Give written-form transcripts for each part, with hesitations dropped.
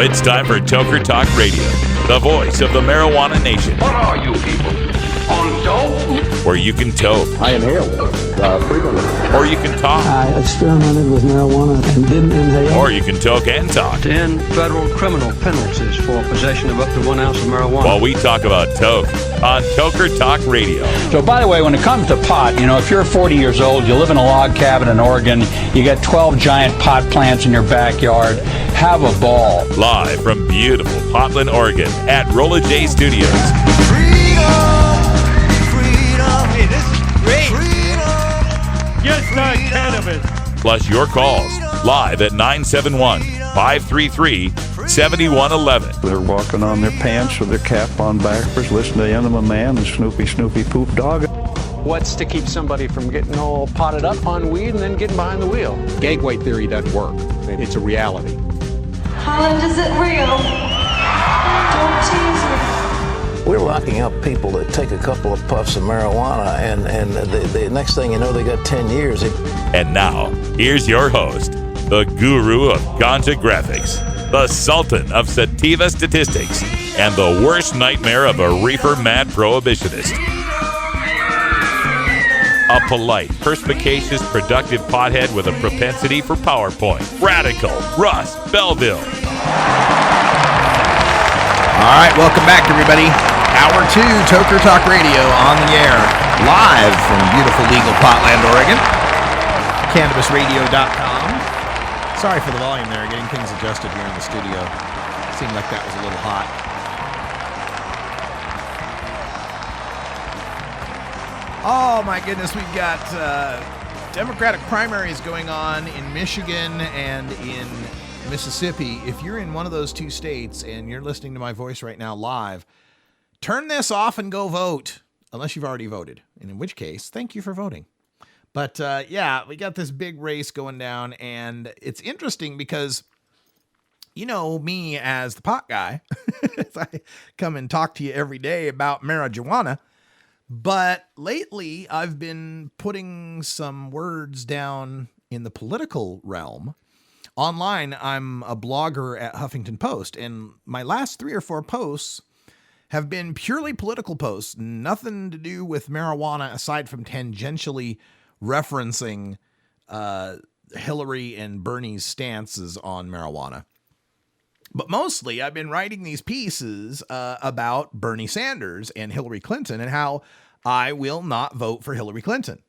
it's time for Toker Talk Radio, the voice of the marijuana nation. What are you people? On dope? Where you can toke. I inhale frequently. Or you can talk. I experimented with marijuana and didn't inhale. Or you can toke and talk. 10 federal criminal penalties for possession of up to 1 ounce of marijuana. While we talk about toke on Toker Talk Radio. So, by the way, when it comes to pot, if you're 40 years old, you live in a log cabin in Oregon, you got 12 giant pot plants in your backyard, have a ball. Live from beautiful Portland, Oregon at Rolla J Studios. Hey, this is great. Just not cannabis. Plus your calls live at 971-533-7111. They're walking on their pants with their cap on backwards, listening to Enema Man and Snoopy Poop Dog. What's to keep somebody from getting all potted up on weed and then getting behind the wheel? Gag weight theory doesn't work. It's a reality. Holland, is it real? Don't tease me. We're locking up people that take a couple of puffs of marijuana, and the next thing you know, they got 10 years. And now, here's your host, the guru of ganja graphics, the sultan of sativa statistics, and the worst nightmare of a reefer mad prohibitionist. A polite, perspicacious, productive pothead with a propensity for PowerPoint. Radical Russ Belville. All right, welcome back, everybody. Hour 2, Toker Talk Radio on the air, live from beautiful legal Portland, Oregon. CannabisRadio.com. Sorry for the volume there, getting things adjusted here in the studio. Seemed like that was a little hot. Oh my goodness, we've got Democratic primaries going on in Michigan and in Mississippi. If you're in one of those two states and you're listening to my voice right now live, turn this off and go vote, unless you've already voted, and in which case, thank you for voting. But yeah, we got this big race going down, and it's interesting because, me as the pot guy, I come and talk to you every day about marijuana, but lately I've been putting some words down in the political realm. Online, I'm a blogger at Huffington Post, and my last 3 or 4 posts have been purely political posts, nothing to do with marijuana aside from tangentially referencing Hillary and Bernie's stances on marijuana. But mostly, I've been writing these pieces about Bernie Sanders and Hillary Clinton and how I will not vote for Hillary Clinton.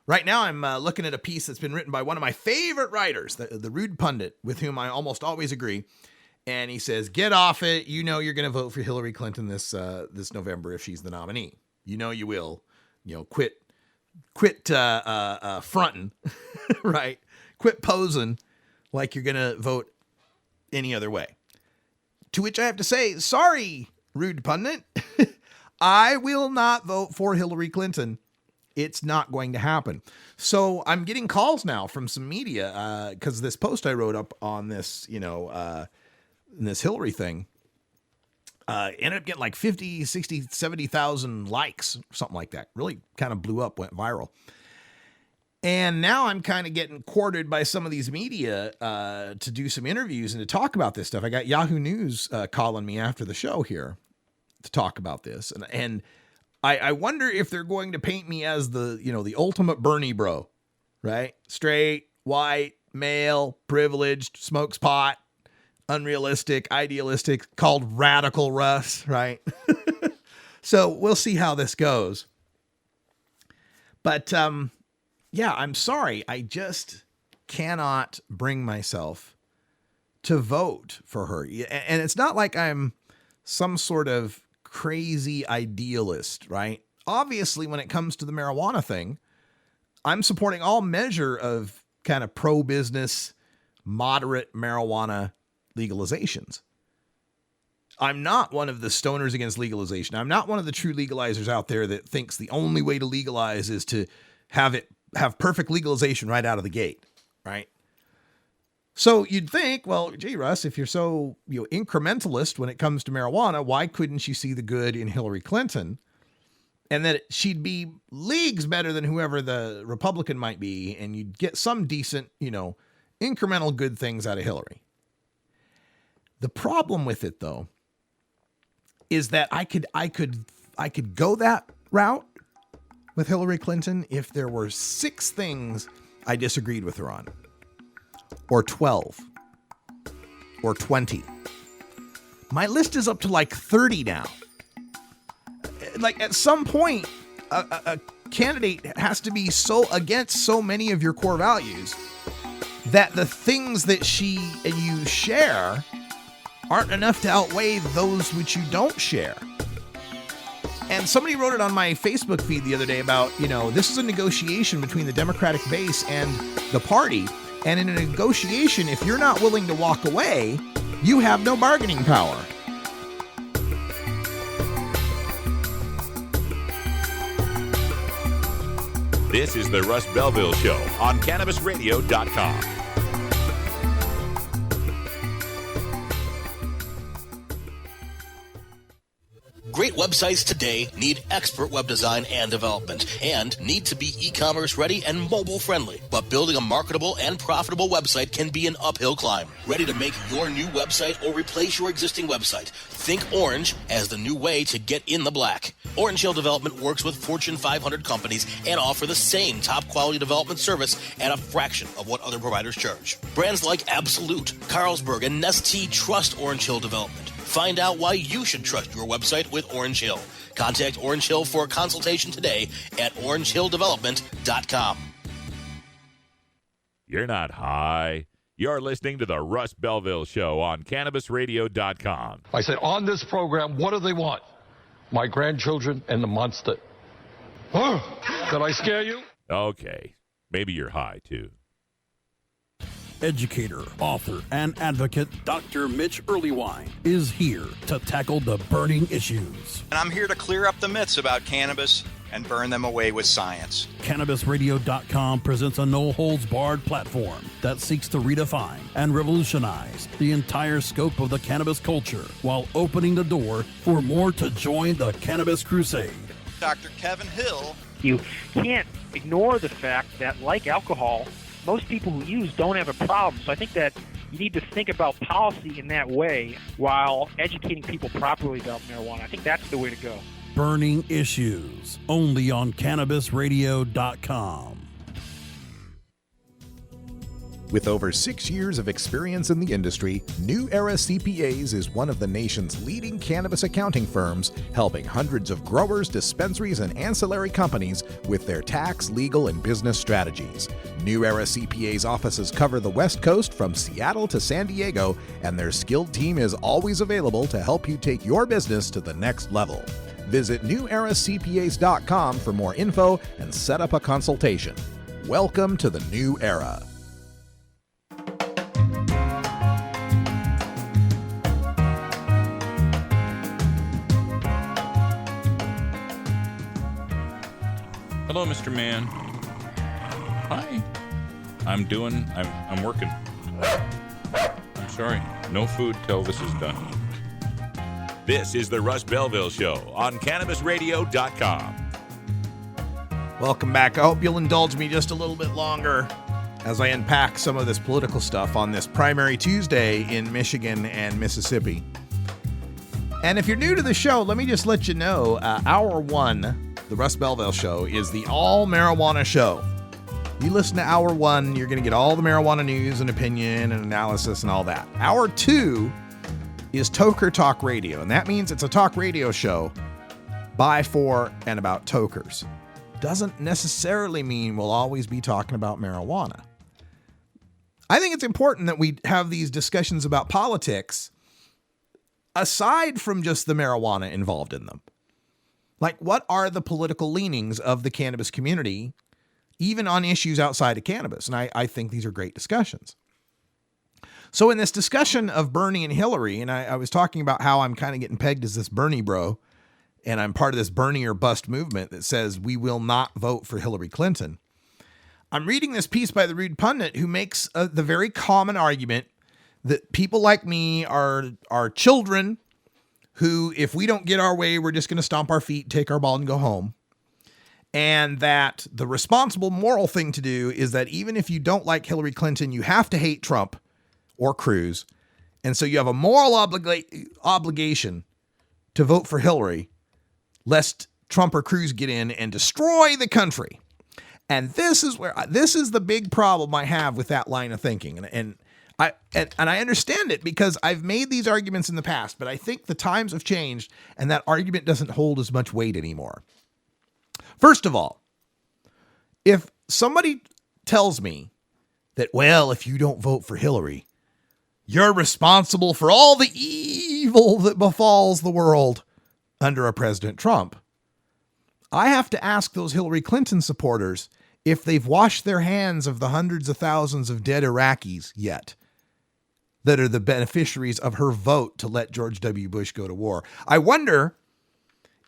Right now, I'm looking at a piece that's been written by one of my favorite writers, the Rude Pundit, with whom I almost always agree. And he says, get off it. You're going to vote for Hillary Clinton this November if she's the nominee. You will. Quit fronting, right? Quit posing like you're going to vote any other way. To which I have to say, sorry, Rude Pundit. I will not vote for Hillary Clinton. It's not going to happen. So I'm getting calls now from some media because this post I wrote up on this, this Hillary thing ended up getting like 50, 60, 70,000 likes, something like that. Really kind of blew up, went viral. And now I'm kind of getting courted by some of these media to do some interviews and to talk about this stuff. I got Yahoo News calling me after the show here to talk about this. And I wonder if they're going to paint me as the ultimate Bernie bro, right? Straight, white, male, privileged, smokes pot, unrealistic, idealistic, called Radical Russ, right? So we'll see how this goes. But yeah, I'm sorry. I just cannot bring myself to vote for her. And it's not like I'm some sort of crazy idealist, right? Obviously, when it comes to the marijuana thing, I'm supporting all measure of kind of pro-business, moderate marijuana legalizations. I'm not one of the stoners against legalization. I'm not one of the true legalizers out there that thinks the only way to legalize is to have perfect legalization right out of the gate, right? So you'd think, well, gee, Russ, if you're so incrementalist when it comes to marijuana, why couldn't you see the good in Hillary Clinton? And that she'd be leagues better than whoever the Republican might be, and you'd get some decent, incremental good things out of Hillary. The problem with it, though, is that I could go that route with Hillary Clinton if there were 6 things I disagreed with her on, or 12, or 20. My list is up to like 30 now. Like at some point, a candidate has to be so against so many of your core values that the things that she and you share aren't enough to outweigh those which you don't share. And somebody wrote it on my Facebook feed the other day about, this is a negotiation between the Democratic base and the party. And in a negotiation, if you're not willing to walk away, you have no bargaining power. This is the Russ Belville Show on CannabisRadio.com. Great websites today need expert web design and development and need to be e-commerce ready and mobile friendly. But building a marketable and profitable website can be an uphill climb. Ready to make your new website or replace your existing website? Think Orange as the new way to get in the black. Orange Hill Development works with Fortune 500 companies and offer the same top quality development service at a fraction of what other providers charge. Brands like Absolute, Carlsberg, and Nestea trust Orange Hill Development. Find out why you should trust your website with Orange Hill. Contact Orange Hill for a consultation today at orangehilldevelopment.com. You're not high. You're listening to the Russ Belville Show on CannabisRadio.com. I said, on this program, what do they want? My grandchildren and the monster. Did I scare you? Okay. Maybe you're high, too. Educator, author, and advocate Dr. Mitch Earlywine is here to tackle the burning issues. And I'm here to clear up the myths about cannabis and burn them away with science. CannabisRadio.com presents a no-holds-barred platform that seeks to redefine and revolutionize the entire scope of the cannabis culture while opening the door for more to join the cannabis crusade. Dr. Kevin Hill. You can't ignore the fact that, like alcohol, most people who use don't have a problem. So I think that you need to think about policy in that way while educating people properly about marijuana. I think that's the way to go. Burning Issues, only on CannabisRadio.com. With over 6 years of experience in the industry, New Era CPAs is one of the nation's leading cannabis accounting firms, helping hundreds of growers, dispensaries, and ancillary companies with their tax, legal, and business strategies. New Era CPAs offices cover the West Coast from Seattle to San Diego, and their skilled team is always available to help you take your business to the next level. Visit NewEraCPAs.com for more info and set up a consultation. Welcome to the New Era. Hello, Mr. Man. Hi. I'm working. I'm sorry. No food till this is done. This is the Russ Belville Show on CannabisRadio.com. Welcome back. I hope you'll indulge me just a little bit longer as I unpack some of this political stuff on this Primary Tuesday in Michigan and Mississippi. And if you're new to the show, let me just let you know, Hour 1, the Russ Belville Show, is the all marijuana show. You listen to Hour 1, you're going to get all the marijuana news and opinion and analysis and all that. Hour 2 is Toker Talk Radio, and that means it's a talk radio show by, for, and about tokers. Doesn't necessarily mean we'll always be talking about marijuana. I think it's important that we have these discussions about politics aside from just the marijuana involved in them. Like, what are the political leanings of the cannabis community, even on issues outside of cannabis? And I think these are great discussions. So in this discussion of Bernie and Hillary, and I was talking about how I'm kind of getting pegged as this Bernie bro, and I'm part of this Bernie or bust movement that says we will not vote for Hillary Clinton. I'm reading this piece by the Rude Pundit, who makes the very common argument that people like me are children who, if we don't get our way, we're just going to stomp our feet, take our ball, and go home. And that the responsible moral thing to do is that even if you don't like Hillary Clinton, you have to hate Trump or Cruz, And so you have a moral obligation to vote for Hillary, lest Trump or Cruz get in and destroy the country. And this is the big problem I have with that line of thinking. And I understand it because I've made these arguments in the past, but I think the times have changed and that argument doesn't hold as much weight anymore. First of all, if somebody tells me that, well, if you don't vote for Hillary, you're responsible for all the evil that befalls the world under a President Trump, I have to ask those Hillary Clinton supporters if they've washed their hands of the hundreds of thousands of dead Iraqis yet that are the beneficiaries of her vote to let George W. Bush go to war. I wonder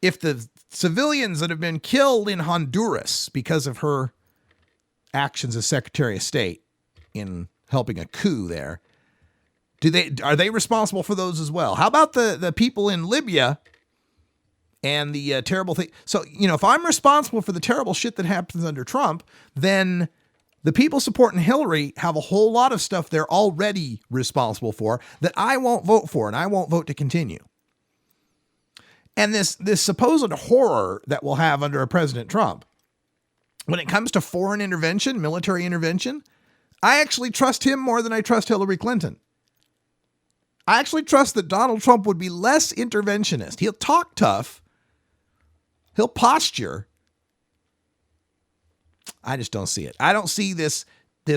if the civilians that have been killed in Honduras because of her actions as Secretary of State in helping a coup there, are they responsible for those as well? How about the people in Libya and the terrible thing? So, if I'm responsible for the terrible shit that happens under Trump, then the people supporting Hillary have a whole lot of stuff they're already responsible for that I won't vote for and I won't vote to continue. And this supposed horror that we'll have under a President Trump, when it comes to foreign intervention, military intervention, I actually trust him more than I trust Hillary Clinton. I actually trust that Donald Trump would be less interventionist. He'll talk tough. He'll posture. I just don't see it. I don't see this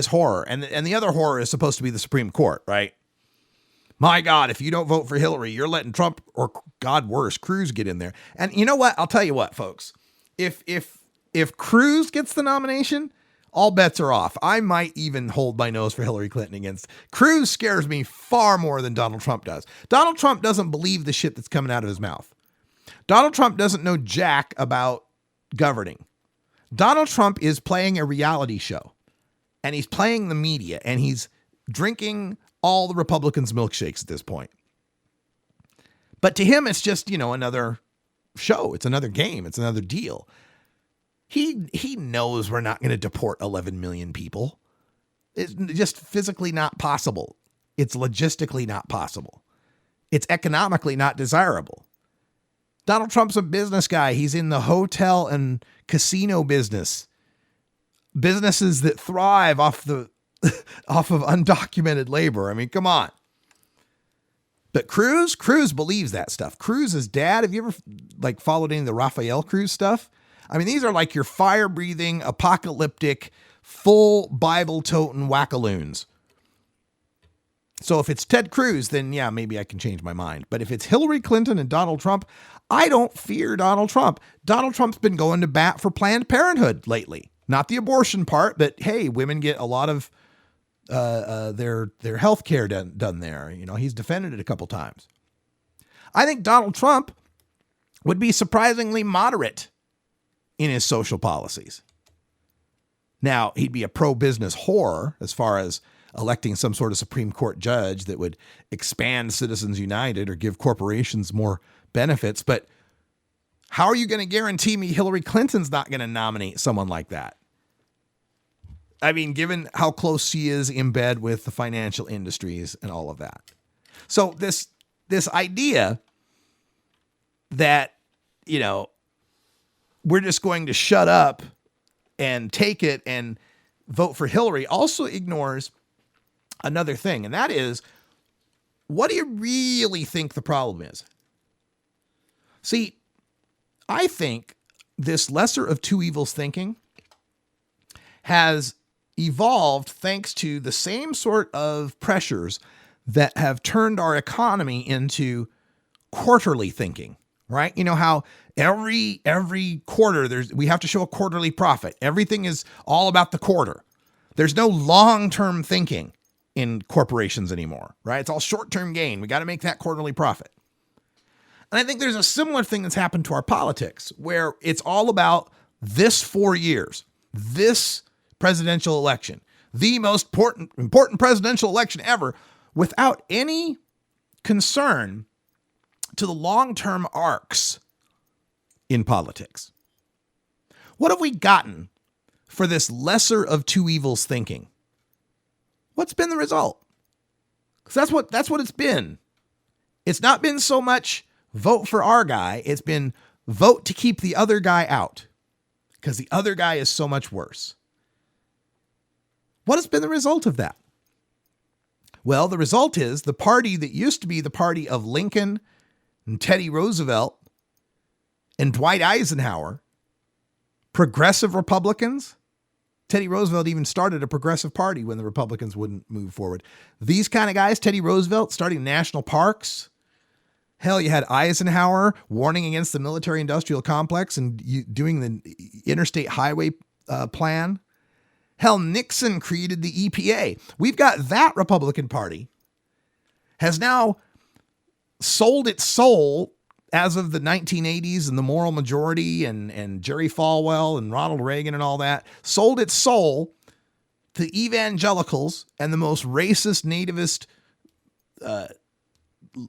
horror. And the other horror is supposed to be the Supreme Court, right? My God, if you don't vote for Hillary, you're letting Trump or, God worse, Cruz get in there. And you know what? I'll tell you what, folks. If Cruz gets the nomination, all bets are off. I might even hold my nose for Hillary Clinton against. Cruz scares me far more than Donald Trump does. Donald Trump doesn't believe the shit that's coming out of his mouth. Donald Trump doesn't know jack about governing. Donald Trump is playing a reality show, and he's playing the media, and he's drinking all the Republicans' milkshakes at this point. But to him, it's just, another show. It's another game. It's another deal. He knows we're not going to deport 11 million people. It's just physically not possible. It's logistically not possible. It's economically not desirable. Donald Trump's a business guy. He's in the hotel and casino business. Businesses that thrive off of undocumented labor. I mean, come on. But Cruz believes that stuff. Cruz's dad, have you ever followed any of the Rafael Cruz stuff? I mean, these are like your fire-breathing, apocalyptic, full Bible-toting wackaloons. So if it's Ted Cruz, then yeah, maybe I can change my mind. But if it's Hillary Clinton and Donald Trump, I don't fear Donald Trump. Donald Trump's been going to bat for Planned Parenthood lately. Not the abortion part, but hey, women get a lot of their health care done there. He's defended it a couple times. I think Donald Trump would be surprisingly moderate in his social policies. Now, he'd be a pro-business whore as far as electing some sort of Supreme Court judge that would expand Citizens United or give corporations more benefits. But how are you going to guarantee me Hillary Clinton's not going to nominate someone like that? I mean, given how close she is in bed with the financial industries and all of that. So this idea that, we're just going to shut up and take it and vote for Hillary also ignores another thing. And that is, what do you really think the problem is? See, I think this lesser of two evils thinking has evolved thanks to the same sort of pressures that have turned our economy into quarterly thinking, right? You know how every quarter we have to show a quarterly profit. Everything is all about the quarter. There's no long-term thinking in corporations anymore, right? It's all short-term gain. We got to make that quarterly profit. And I think there's a similar thing that's happened to our politics where it's all about this 4 years, this presidential election, the most important presidential election ever, without any concern to the long-term arcs in politics. What have we gotten for this lesser of two evils thinking? What's been the result? So that's what it's been. It's not been so much vote for our guy. It's been vote to keep the other guy out because the other guy is so much worse. What has been the result of that? Well, the result is the party that used to be the party of Lincoln and Teddy Roosevelt and Dwight Eisenhower, progressive Republicans. Teddy Roosevelt even started a progressive party when the Republicans wouldn't move forward. These kind of guys, Teddy Roosevelt starting national parks. Hell, you had Eisenhower warning against the military-industrial complex and doing the interstate highway plan. Hell, Nixon created the EPA. We've got that Republican Party has now sold its soul as of the 1980s and the moral majority and Jerry Falwell and Ronald Reagan and all that, sold its soul to evangelicals and the most racist, nativist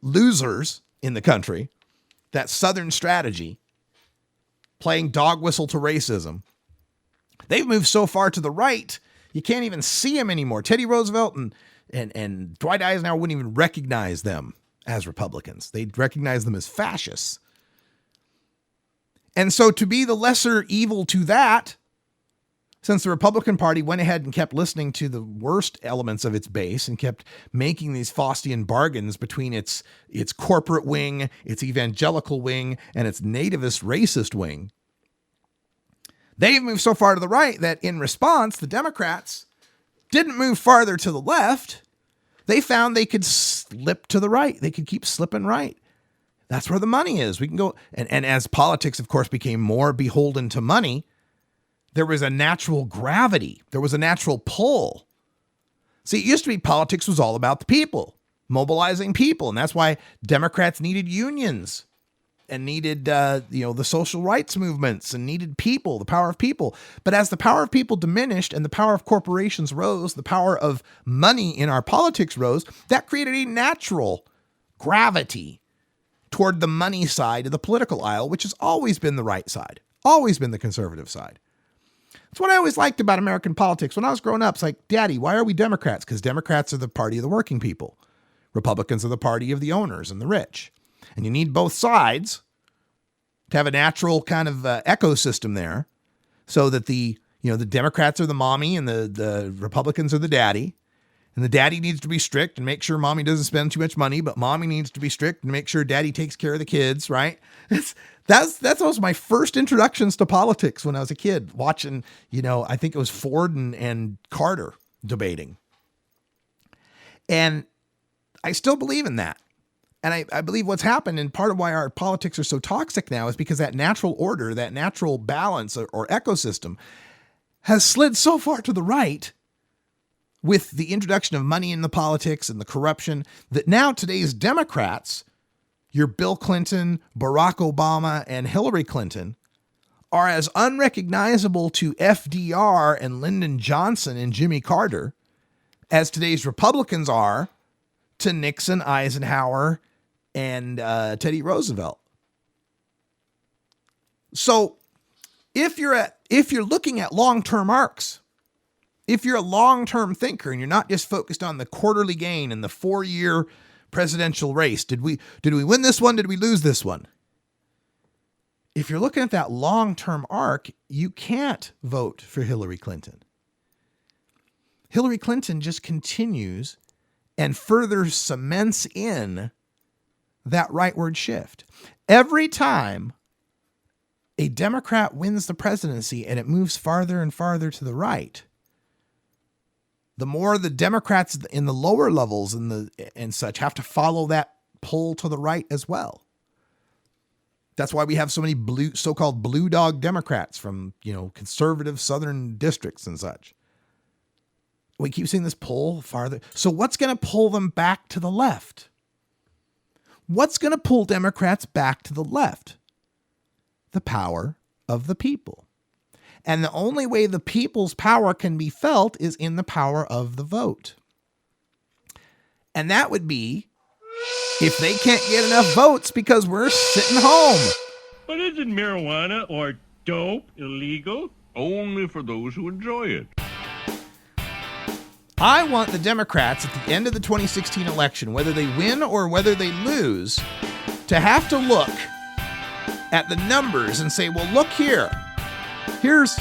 losers in the country. That Southern strategy, playing dog whistle to racism. They've moved so far to the right, you can't even see them anymore. Teddy Roosevelt and Dwight Eisenhower wouldn't even recognize them as Republicans. They'd recognize them as fascists. And so to be the lesser evil to that, since the Republican Party went ahead and kept listening to the worst elements of its base and kept making these Faustian bargains between its corporate wing, its evangelical wing, and its nativist racist wing, they've moved so far to the right that in response, the Democrats didn't move farther to the left. They found they could slip to the right. They could keep slipping right. That's where the money is. We can go. And as politics, of course, became more beholden to money, there was a natural gravity. There was a natural pull. See, it used to be politics was all about the people, mobilizing people. And that's why Democrats needed unions and needed, the social rights movements and needed people, the power of people. But as the power of people diminished and the power of corporations rose, the power of money in our politics rose, that created a natural gravity toward the money side of the political aisle, which has always been the right side, always been the conservative side. That's what I always liked about American politics. When I was growing up, it's like, Daddy, why are we Democrats? Because Democrats are the party of the working people. Republicans are the party of the owners and the rich. And you need both sides to have a natural kind of ecosystem there so that the Democrats are the mommy and the Republicans are the daddy. And the daddy needs to be strict and make sure mommy doesn't spend too much money, but mommy needs to be strict and make sure daddy takes care of the kids, right? That was my first introductions to politics when I was a kid, watching, I think it was Ford and Carter debating. And I still believe in that. And I believe what's happened, and part of why our politics are so toxic now, is because that natural order, that natural balance or ecosystem has slid so far to the right with the introduction of money in the politics and the corruption that now today's Democrats, your Bill Clinton, Barack Obama, and Hillary Clinton, are as unrecognizable to FDR and Lyndon Johnson and Jimmy Carter as today's Republicans are to Nixon, Eisenhower, and Teddy Roosevelt. So if you're looking at long-term arcs, if you're a long-term thinker and you're not just focused on the quarterly gain and the 4-year presidential race, did we win this one? Did we lose this one? If you're looking at that long-term arc, you can't vote for Hillary Clinton. Hillary Clinton just continues and further cements in that rightward shift. Every time a Democrat wins the presidency and it moves farther and farther to the right, the more the Democrats in the lower levels and such have to follow that pull to the right as well. That's why we have so many so-called blue dog Democrats from, conservative southern districts and such. We keep seeing this pull farther. So what's going to pull them back to the left? What's going to pull Democrats back to the left? The power of the people. And the only way the people's power can be felt is in the power of the vote. And that would be if they can't get enough votes because we're sitting home. But isn't marijuana or dope illegal? Only for those who enjoy it. I want the Democrats at the end of the 2016 election, whether they win or whether they lose, to have to look at the numbers and say, well, look here. Here's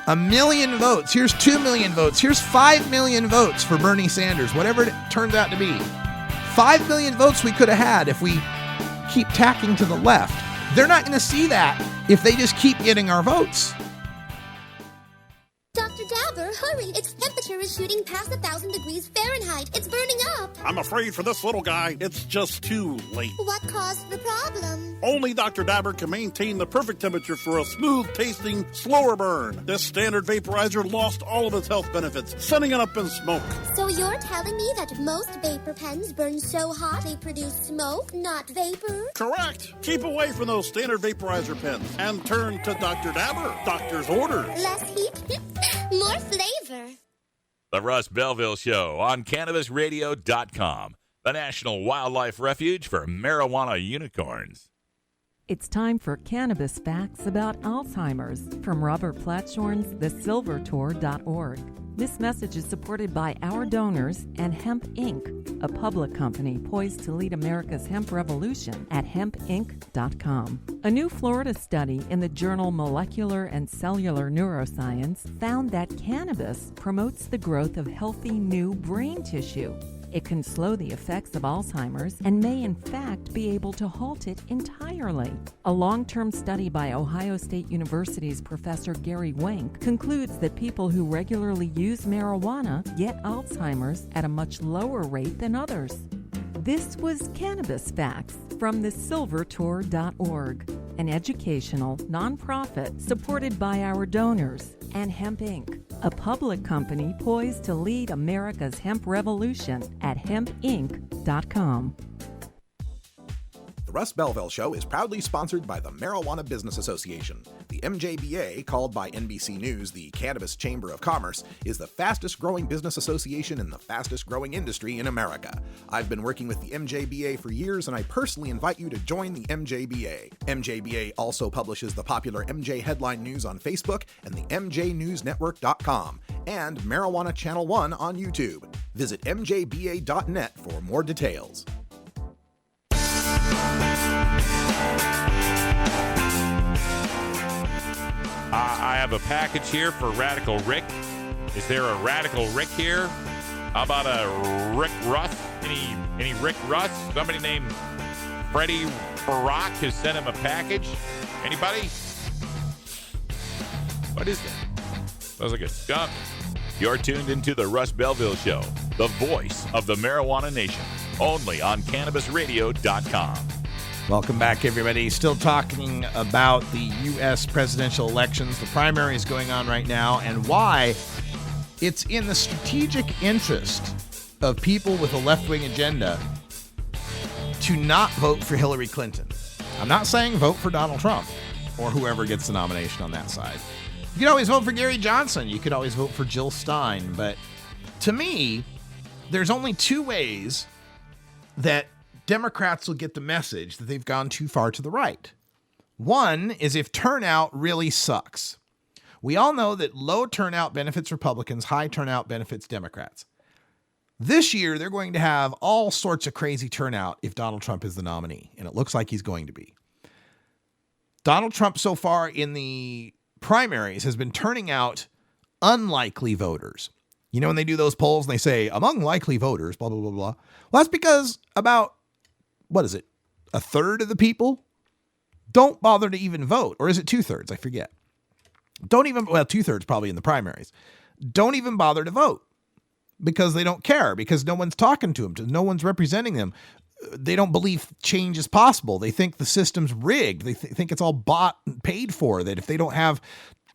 1 million votes. Here's 2 million votes. Here's 5 million votes for Bernie Sanders, whatever it turns out to be. 5 million votes we could have had if we keep tacking to the left. They're not going to see that if they just keep getting our votes. Dr. Dabber, hurry! Its temperature is shooting past 1,000 degrees Fahrenheit. It's burning up. I'm afraid for this little guy, it's just too late. What caused the problem? Only Dr. Dabber can maintain the perfect temperature for a smooth-tasting, slower burn. This standard vaporizer lost all of its health benefits, sending it up in smoke. So you're telling me that most vapor pens burn so hot they produce smoke, not vapor? Correct. Keep away from those standard vaporizer pens and turn to Dr. Dabber. Doctor's orders. Less heat, more flavor. The Russ Belville Show on CannabisRadio.com, the National Wildlife Refuge for Marijuana Unicorns. It's time for Cannabis Facts about Alzheimer's from Robert Platshorn's thesilvertour.org. This message is supported by our donors and Hemp Inc., a public company poised to lead America's hemp revolution at hempinc.com. A new Florida study in the journal Molecular and Cellular Neuroscience found that cannabis promotes the growth of healthy new brain tissue. It can slow the effects of Alzheimer's and may in fact be able to halt it entirely. A long-term study by Ohio State University's Professor Gary Wenk concludes that people who regularly use marijuana get Alzheimer's at a much lower rate than others. This was Cannabis Facts from thesilvertour.org, an educational nonprofit supported by our donors, and Hemp Inc., a public company poised to lead America's hemp revolution at hempinc.com. The Russ Belville Show is proudly sponsored by the Marijuana Business Association. The MJBA, called by NBC News the Cannabis Chamber of Commerce, is the fastest growing business association in the fastest growing industry in America. I've been working with the MJBA for years, and I personally invite you to join the MJBA. MJBA also publishes the popular MJ Headline News on Facebook and the MJNewsNetwork.com and Marijuana Channel 1 on YouTube. Visit mjba.net for more details. I have a package here for Radical Rick. Is there a Radical Rick here? How about a Rick Russ? Any Rick Russ? Somebody named Freddie Barack has sent him a package. Anybody? What is that? Sounds like a skunk. You're tuned into the Russ Belville Show, the voice of the marijuana nation, only on CannabisRadio.com. Welcome back, everybody. Still talking about the U.S. presidential elections, the primaries going on right now, and why it's in the strategic interest of people with a left-wing agenda to not vote for Hillary Clinton. I'm not saying vote for Donald Trump or whoever gets the nomination on that side. You could always vote for Gary Johnson. You could always vote for Jill Stein. But to me, there's only two ways that Democrats will get the message that they've gone too far to the right. One is if turnout really sucks. We all know that low turnout benefits Republicans, high turnout benefits Democrats. This year, they're going to have all sorts of crazy turnout if Donald Trump is the nominee, and it looks like he's going to be. Donald Trump so far in the primaries has been turning out unlikely voters. You know, when they do those polls and they say, among likely voters, blah, blah, blah, blah. Well, that's because about, what is it, a third of the people don't bother to even vote. Or is it 2/3? I forget. Don't even, well, 2/3 probably in the primaries. Don't even bother to vote because they don't care, because no one's talking to them, no one's representing them. They don't believe change is possible. They think the system's rigged. They think it's all bought and paid for, that if they don't have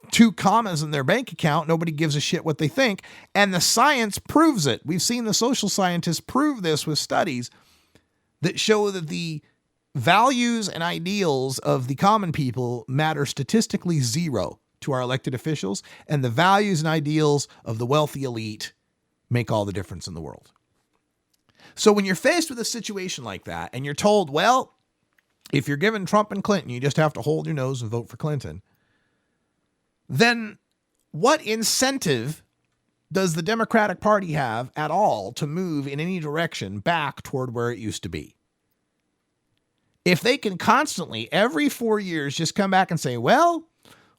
2 commas in their bank account, nobody gives a shit what they think. And the science proves it. We've seen the social scientists prove this with studies that show that the values and ideals of the common people matter statistically zero to our elected officials, and the values and ideals of the wealthy elite make all the difference in the world. So when you're faced with a situation like that and you're told, well, if you're given Trump and Clinton, you just have to hold your nose and vote for Clinton, then what incentive does the Democratic Party have at all to move in any direction back toward where it used to be? If they can constantly, every 4 years, just come back and say, well,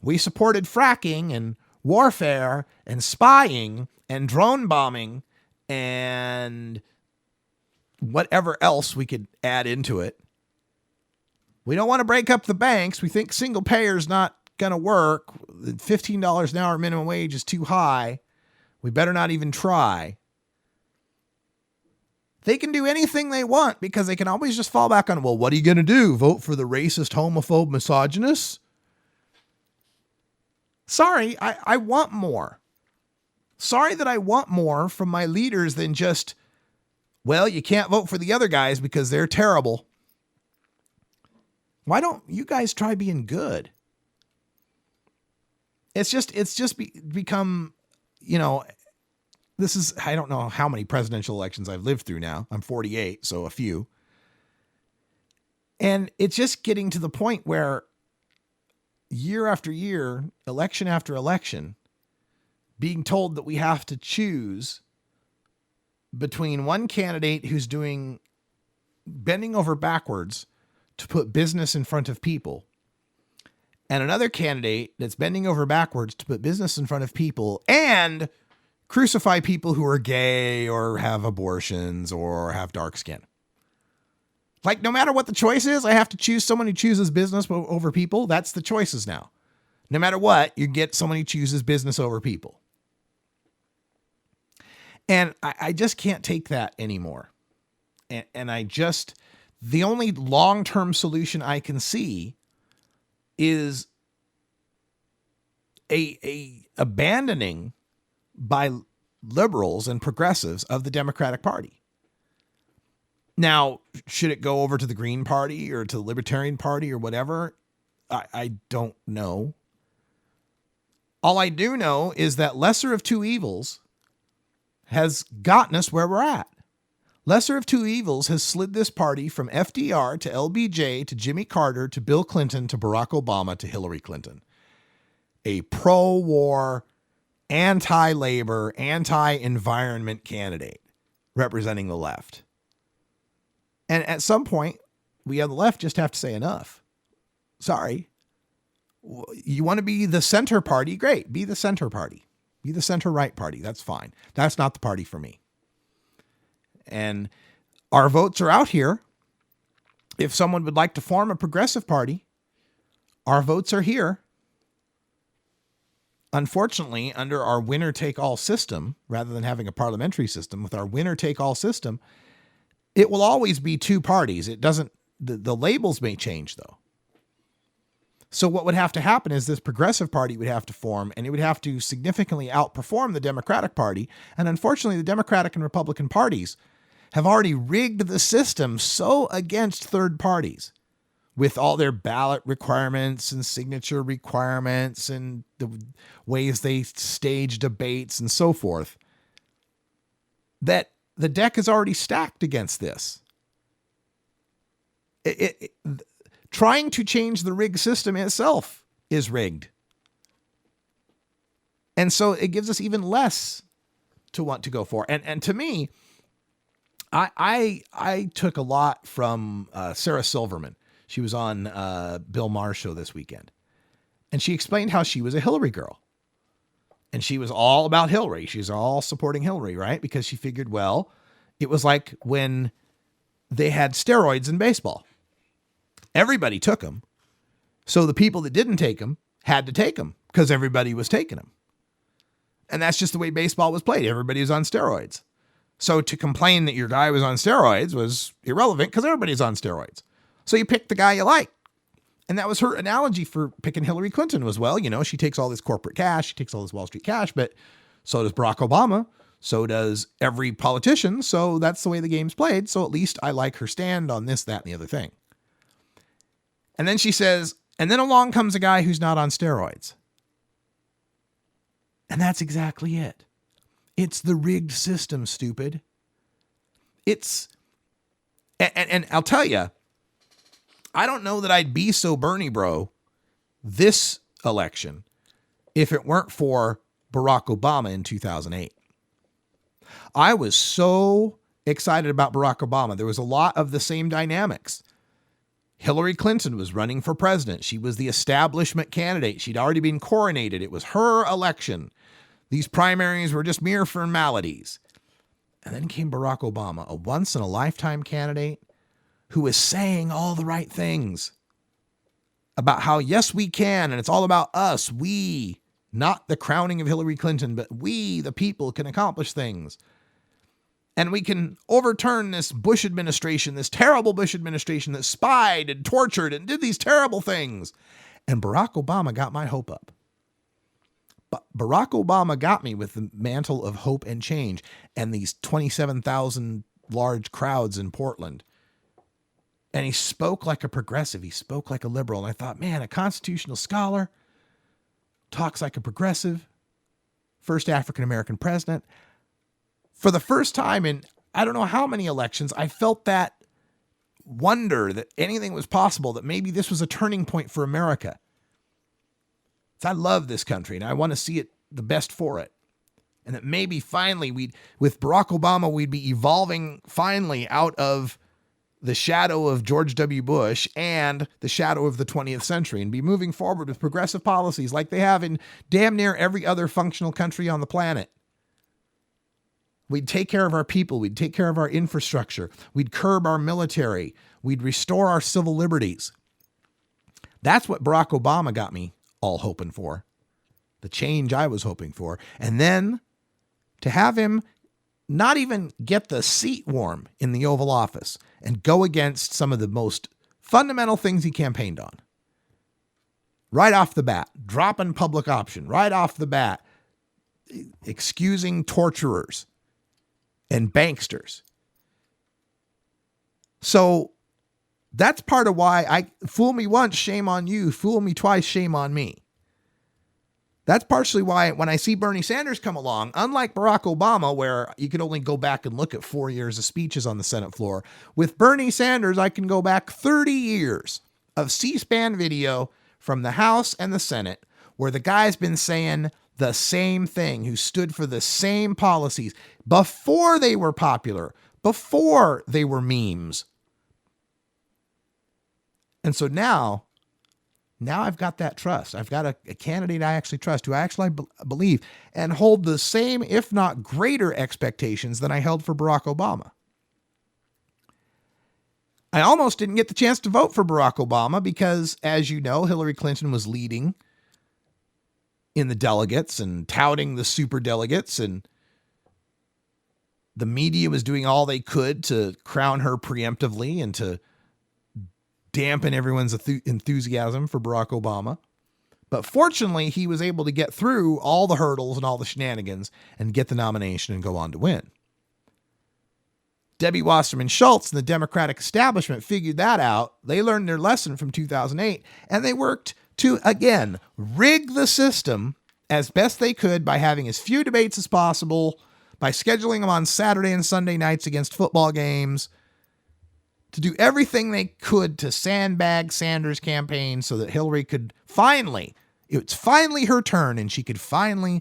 we supported fracking and warfare and spying and drone bombing and whatever else we could add into it. We don't want to break up the banks. We think single payer is not going to work. $15 an hour minimum wage is too high. We better not even try. They can do anything they want because they can always just fall back on, well, what are you going to do? Vote for the racist, homophobe, misogynist? Sorry, I want more. Sorry that I want more from my leaders than just, well, you can't vote for the other guys because they're terrible. Why don't you guys try being good? It's just become, this is, I don't know how many presidential elections I've lived through now. I'm 48, so a few. And it's just getting to the point where year after year, election after election, being told that we have to choose between one candidate who's bending over backwards to put business in front of people and another candidate that's bending over backwards to put business in front of people and crucify people who are gay or have abortions or have dark skin. Like, no matter what the choice is, I have to choose someone who chooses business over people. That's the choices now. No matter what, you get someone who chooses business over people. And I just can't take that anymore. And the only long-term solution I can see is a abandoning by liberals and progressives of the Democratic Party. Now, should it go over to the Green Party or to the Libertarian Party or whatever? I don't know. All I do know is that lesser of two evils has gotten us where we're at. Lesser of two evils has slid this party from FDR to LBJ to Jimmy Carter to Bill Clinton to Barack Obama to Hillary Clinton. A pro-war, anti-labor, anti-environment candidate representing the left. And at some point, we on the left just have to say enough. Sorry. You want to be the center party? Great. Be the center party. Be the center-right party. That's fine. That's not the party for me. And our votes are out here. If someone would like to form a progressive party, our votes are here. Unfortunately, under our winner-take-all system, rather than having a parliamentary system, with our winner-take-all system, it will always be two parties. It doesn't, the labels may change though. So what would have to happen is this progressive party would have to form, and it would have to significantly outperform the Democratic Party. And unfortunately, the Democratic and Republican parties have already rigged the system so against third parties with all their ballot requirements and signature requirements and the ways they stage debates and so forth, that the deck is already stacked against this. Trying to change the rigged system itself is rigged. And so it gives us even less to want to go for. And to me, I took a lot from Sarah Silverman. She was on Bill Maher's show this weekend. And she explained how she was a Hillary girl. And she was all about Hillary. She's all supporting Hillary, right? Because she figured, well, it was like when they had steroids in baseball. Everybody took them. So the people that didn't take them had to take them because everybody was taking them. And that's just the way baseball was played. Everybody was on steroids. So to complain that your guy was on steroids was irrelevant because everybody's on steroids. So you pick the guy you like. And that was her analogy for picking Hillary Clinton was, well, you know, she takes all this corporate cash, she takes all this Wall Street cash, but so does Barack Obama. So does every politician. So that's the way the game's played. So at least I like her stand on this, that, and the other thing. And then she says, and then along comes a guy who's not on steroids. And that's exactly it. It's the rigged system, stupid. It's, and I'll tell you, I don't know that I'd be so Bernie bro this election if it weren't for Barack Obama in 2008. I was so excited about Barack Obama. There was a lot of the same dynamics. Hillary Clinton was running for president. She was the establishment candidate. She'd already been coronated. It was her election. These primaries were just mere formalities. And then came Barack Obama, a once-in-a-lifetime candidate who was saying all the right things about how, yes, we can, and it's all about us, we, not the crowning of Hillary Clinton, but we, the people, can accomplish things. And we can overturn this Bush administration, this terrible Bush administration that spied and tortured and did these terrible things. And Barack Obama got my hope up. But Barack Obama got me with the mantle of hope and change and these 27,000 large crowds in Portland. And he spoke like a progressive. He spoke like a liberal. And I thought, man, a constitutional scholar talks like a progressive, first African-American president. For the first time in I don't know how many elections, I felt that wonder that anything was possible, that maybe this was a turning point for America. I love this country and I want to see it the best for it. And that maybe finally with Barack Obama, we'd be evolving finally out of the shadow of George W. Bush and the shadow of the 20th century and be moving forward with progressive policies like they have in damn near every other functional country on the planet. We'd take care of our people. We'd take care of our infrastructure. We'd curb our military. We'd restore our civil liberties. That's what Barack Obama got me all hoping for. The change I was hoping for. And then to have him not even get the seat warm in the Oval Office and go against some of the most fundamental things he campaigned on. Right off the bat, dropping public option. Right off the bat, excusing torturers and banksters. So that's part of why fool me once, shame on you. Fool me twice, shame on me. That's partially why when I see Bernie Sanders come along, unlike Barack Obama, where you can only go back and look at 4 years of speeches on the Senate floor, with Bernie Sanders, I can go back 30 years of C-SPAN video from the House and the Senate, where the guy's been saying the same thing, who stood for the same policies before they were popular, before they were memes. And so now I've got that trust. I've got a candidate I actually trust, who I actually believe and hold the same, if not greater, expectations than I held for Barack Obama. I almost didn't get the chance to vote for Barack Obama because, as you know, Hillary Clinton was leading in the delegates and touting the super delegates, and the media was doing all they could to crown her preemptively and to dampen everyone's enthusiasm for Barack Obama. But fortunately, he was able to get through all the hurdles and all the shenanigans and get the nomination and go on to win. Debbie Wasserman Schultz and the Democratic establishment figured that out. They learned their lesson from 2008, and they worked to, again, rig the system as best they could by having as few debates as possible, by scheduling them on Saturday and Sunday nights against football games, to do everything they could to sandbag Sanders' campaign so that Hillary could it's finally her turn, and she could finally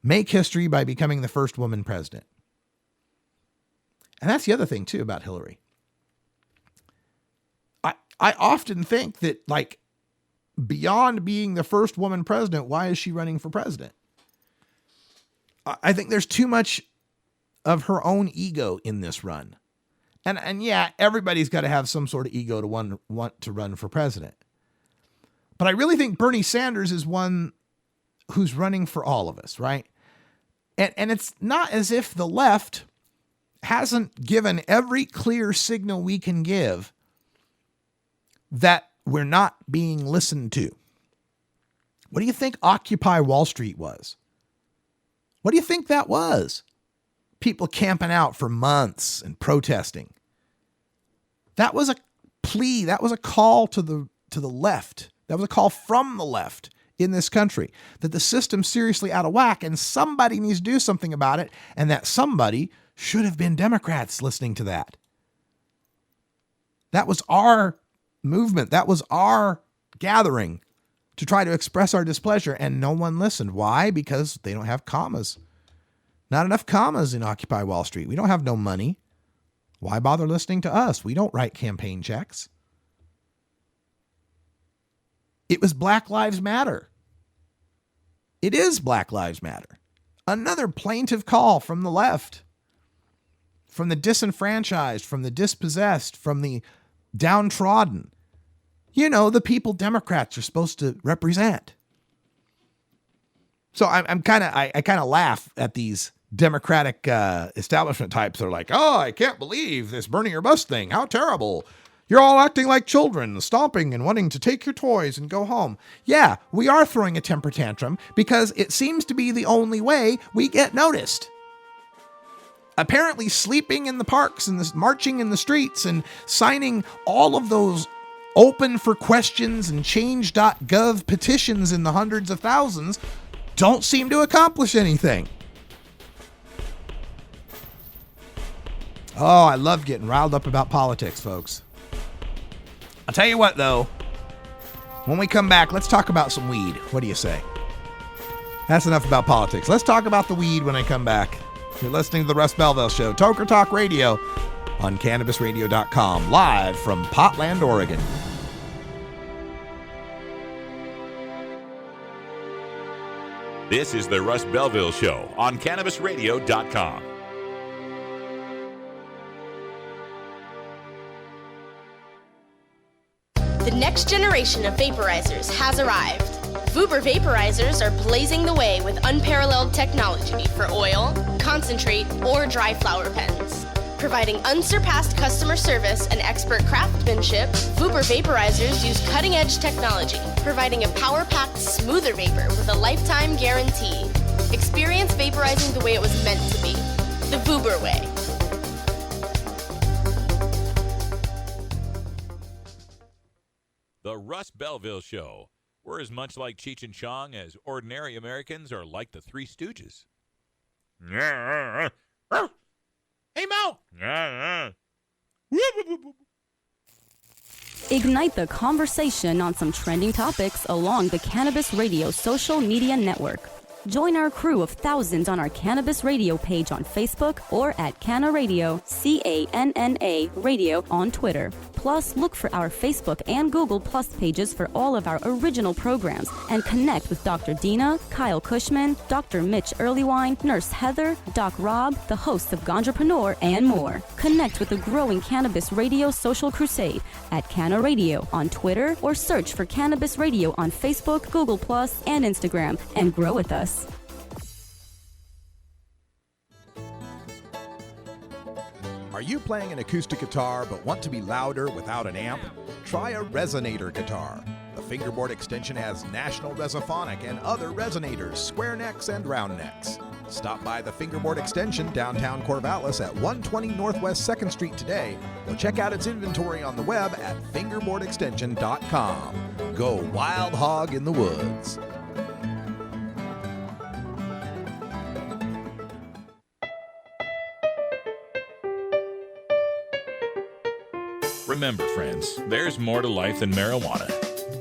make history by becoming the first woman president. And that's the other thing, too, about Hillary. I often think that, like, beyond being the first woman president, why is she running for president? I think there's too much of her own ego in this run. And yeah, everybody's got to have some sort of ego to want to run for president. But I really think Bernie Sanders is one who's running for all of us, right? And it's not as if the left hasn't given every clear signal we can give that we're not being listened to. What do you think Occupy Wall Street was? What do you think that was? People camping out for months and protesting. That was a plea. That was a call to the left. That was a call from the left in this country, that the system's seriously out of whack and somebody needs to do something about it, and that somebody should have been Democrats listening to that. That was our movement. That was our gathering to try to express our displeasure, and no one listened. Why? Because they don't have commas. Not enough commas in Occupy Wall Street. We don't have no money. Why bother listening to us? We don't write campaign checks. It was Black Lives Matter. It is Black Lives Matter. Another plaintive call from the left, from the disenfranchised, from the dispossessed, from the downtrodden. You know, the people Democrats are supposed to represent. So I kind of laugh at these Democratic establishment types that are like, oh, I can't believe this burning your bus thing. How terrible. You're all acting like children, stomping and wanting to take your toys and go home. Yeah, we are throwing a temper tantrum because it seems to be the only way we get noticed. Apparently sleeping in the parks and marching in the streets and signing all of those open for questions and change.gov petitions in the hundreds of thousands don't seem to accomplish anything. Oh, I love getting riled up about politics, folks. I'll tell you what, though. When we come back, let's talk about some weed. What do you say? That's enough about politics. Let's talk about the weed when I come back. You're listening to the Russ Belville Show, Toker Talk Radio, on CannabisRadio.com, live from Portland, Oregon. This is the Russ Belville Show on CannabisRadio.com. The next generation of vaporizers has arrived. Vuber vaporizers are blazing the way with unparalleled technology for oil, concentrate, or dry flower pens. Providing unsurpassed customer service and expert craftsmanship, Vuber vaporizers use cutting-edge technology, providing a power-packed, smoother vapor with a lifetime guarantee. Experience vaporizing the way it was meant to be. The Vuber way. The Russ Belville Show. We're as much like Cheech and Chong as ordinary Americans are like the Three Stooges. Hey, Mo! Ignite the conversation on some trending topics along the Cannabis Radio social media network. Join our crew of thousands on our Cannabis Radio page on Facebook or at Canna Radio, CANNA Radio on Twitter. Plus, look for our Facebook and Google Plus pages for all of our original programs and connect with Dr. Dina, Kyle Cushman, Dr. Mitch Earlywine, Nurse Heather, Doc Rob, the hosts of Ganjapreneur, and more. Connect with the growing Cannabis Radio social crusade at Canna Radio on Twitter or search for Cannabis Radio on Facebook, Google Plus, and Instagram and grow with us. Are you playing an acoustic guitar but want to be louder without an amp? Try a resonator guitar. The fingerboard extension has National Resophonic and other resonators, square necks and round necks. Stop by the fingerboard extension downtown Corvallis at 120 Northwest 2nd Street today, or check out its inventory on the web at fingerboardextension.com. Go wild hog in the woods. Remember, friends, there's more to life than marijuana.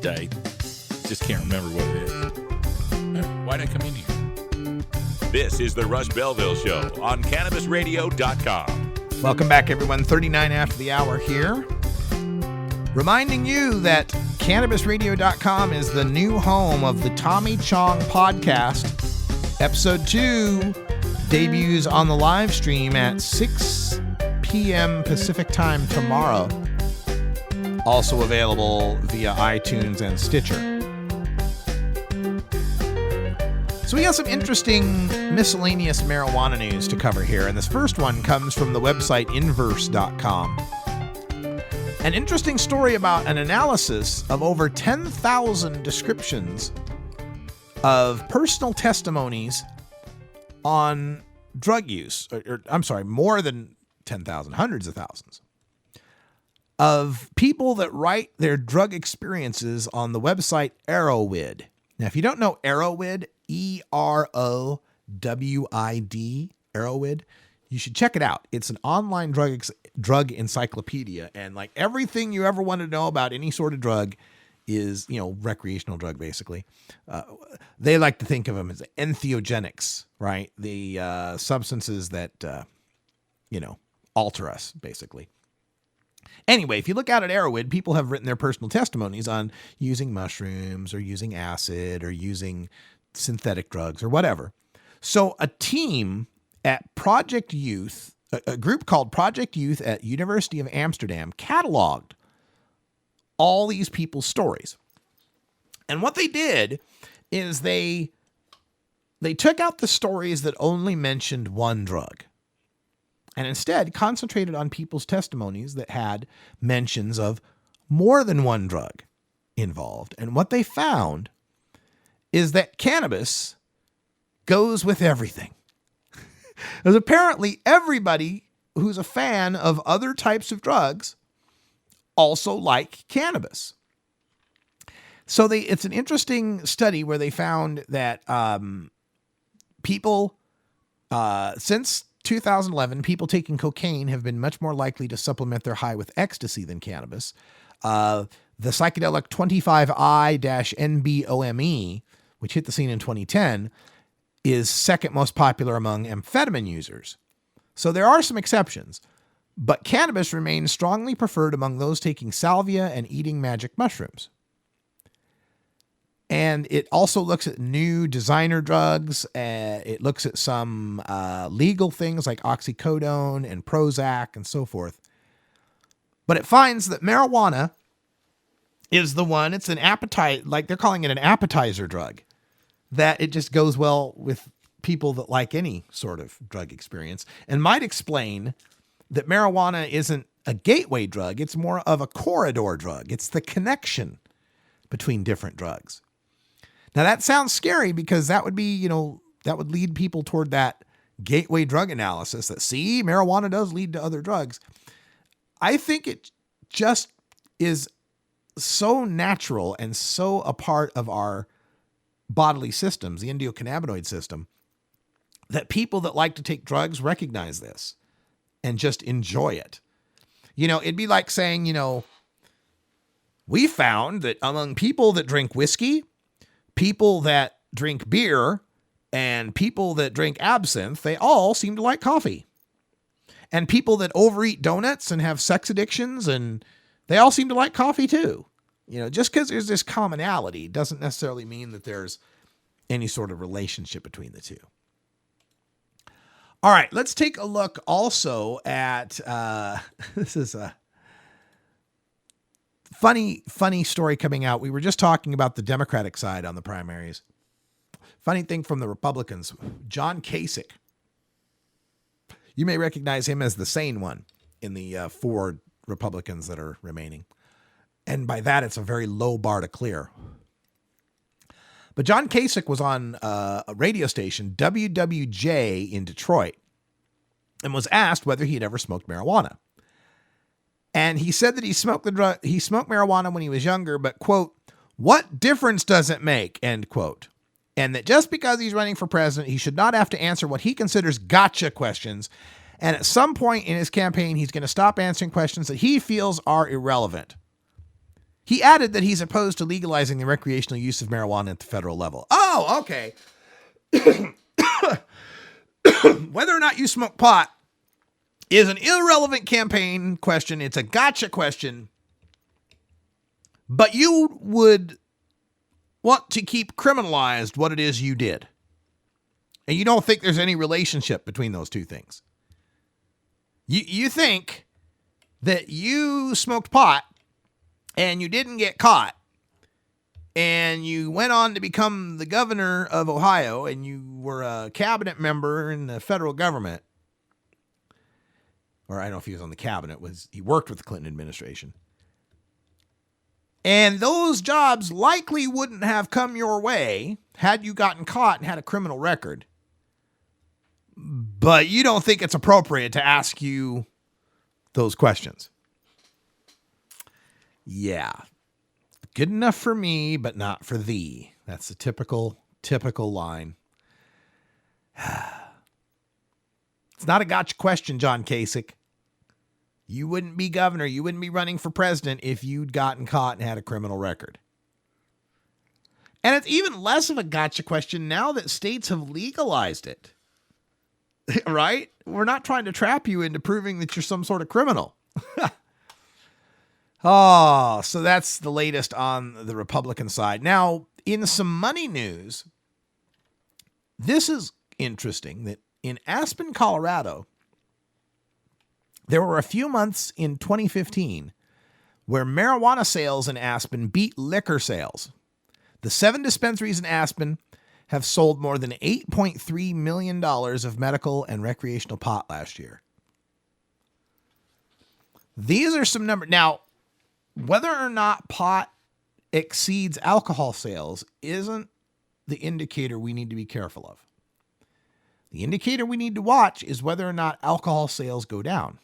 I just can't remember what it is. Why'd I come in here? This is the Russ Belville Show on CannabisRadio.com. Welcome back, everyone. 39 after the hour here. Reminding you that CannabisRadio.com is the new home of the Tommy Chong podcast. Episode 2 debuts on the live stream at 6 p.m. Pacific time tomorrow. Also available via iTunes and Stitcher. So we got some interesting miscellaneous marijuana news to cover here, and this first one comes from the website inverse.com. An interesting story about an analysis of over 10,000 descriptions of personal testimonies on drug use, more than 10,000, hundreds of thousands, of people that write their drug experiences on the website Arrowid. Now, if you don't know Arrowid, Erowid, Arrowid, you should check it out. It's an online drug encyclopedia, and like everything you ever want to know about any sort of drug is, recreational drug, basically. They like to think of them as entheogenics, right? The substances that, alter us, basically. Anyway, if you look out at Arrowwood, people have written their personal testimonies on using mushrooms or using acid or using synthetic drugs or whatever. So a team at Project Youth, a group called Project Youth at University of Amsterdam, cataloged all these people's stories. And what they did is they took out the stories that only mentioned one drug and instead concentrated on people's testimonies that had mentions of more than one drug involved. And what they found is that cannabis goes with everything. Because apparently everybody who's a fan of other types of drugs also like cannabis. So it's an interesting study where they found that people, since 2011, people taking cocaine have been much more likely to supplement their high with ecstasy than cannabis. The psychedelic 25I-NBOME, which hit the scene in 2010, is second most popular among amphetamine users. So there are some exceptions, but cannabis remains strongly preferred among those taking salvia and eating magic mushrooms. And it also looks at new designer drugs. It looks at some legal things like oxycodone and Prozac and so forth. But it finds that marijuana is the one, it's an appetite, like they're calling it an appetizer drug, that it just goes well with people that like any sort of drug experience, and might explain that marijuana isn't a gateway drug. It's more of a corridor drug. It's the connection between different drugs. Now that sounds scary because that would be, that would lead people toward that gateway drug analysis that, see, marijuana does lead to other drugs. I think it just is so natural and so a part of our bodily systems, the endocannabinoid system, that people that like to take drugs recognize this and just enjoy it. It'd be like saying, we found that among people that drink whiskey, people that drink beer, and people that drink absinthe, they all seem to like coffee. And people that overeat donuts and have sex addictions, and they all seem to like coffee too. Just because there's this commonality doesn't necessarily mean that there's any sort of relationship between the two. All right, let's take a look also at, this is a funny story coming out. We were just talking about the Democratic side on the primaries. Funny thing from the Republicans, John Kasich. You may recognize him as the sane one in the 4 Republicans that are remaining. And by that, it's a very low bar to clear. But John Kasich was on a radio station, WWJ in Detroit, and was asked whether he had ever smoked marijuana. And he said that he smoked marijuana when he was younger, but, quote, "What difference does it make?" End quote. And that just because he's running for president, he should not have to answer what he considers gotcha questions. And at some point in his campaign, he's going to stop answering questions that he feels are irrelevant. He added that he's opposed to legalizing the recreational use of marijuana at the federal level. Oh, okay. Whether or not you smoke pot is an irrelevant campaign question. It's a gotcha question. But you would want to keep criminalized what it is you did. And you don't think there's any relationship between those two things. You think that you smoked pot and you didn't get caught, and you went on to become the governor of Ohio, and you were a cabinet member in the federal government, or I don't know if he was on the cabinet, he worked with the Clinton administration. And those jobs likely wouldn't have come your way had you gotten caught and had a criminal record. But you don't think it's appropriate to ask you those questions. Yeah. Good enough for me, but not for thee. That's the typical line. It's not a gotcha question, John Kasich. You wouldn't be governor. You wouldn't be running for president if you'd gotten caught and had a criminal record. And it's even less of a gotcha question now that states have legalized it. Right? We're not trying to trap you into proving that you're some sort of criminal. Oh, so that's the latest on the Republican side. Now, in some money news, this is interesting that in Aspen, Colorado, there were a few months in 2015 where marijuana sales in Aspen beat liquor sales. The 7 dispensaries in Aspen have sold more than $8.3 million of medical and recreational pot last year. These are some numbers. Now, whether or not pot exceeds alcohol sales isn't the indicator we need to be careful of. The indicator we need to watch is whether or not alcohol sales go down.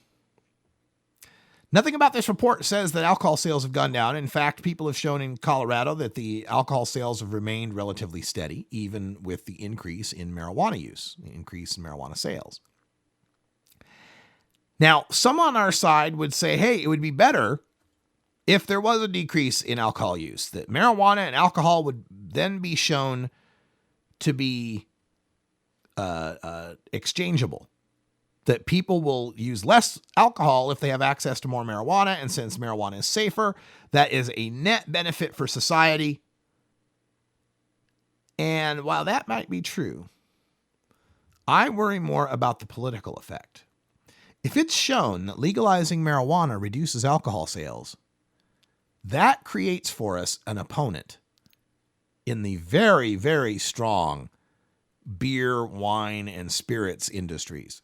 Nothing about this report says that alcohol sales have gone down. In fact, people have shown in Colorado that the alcohol sales have remained relatively steady, even with the increase in marijuana use, the increase in marijuana sales. Now, some on our side would say, hey, it would be better if there was a decrease in alcohol use, that marijuana and alcohol would then be shown to be exchangeable, that people will use less alcohol if they have access to more marijuana, and since marijuana is safer, that is a net benefit for society. And while that might be true, I worry more about the political effect. If it's shown that legalizing marijuana reduces alcohol sales, that creates for us an opponent in the very, very strong beer, wine, and spirits industries.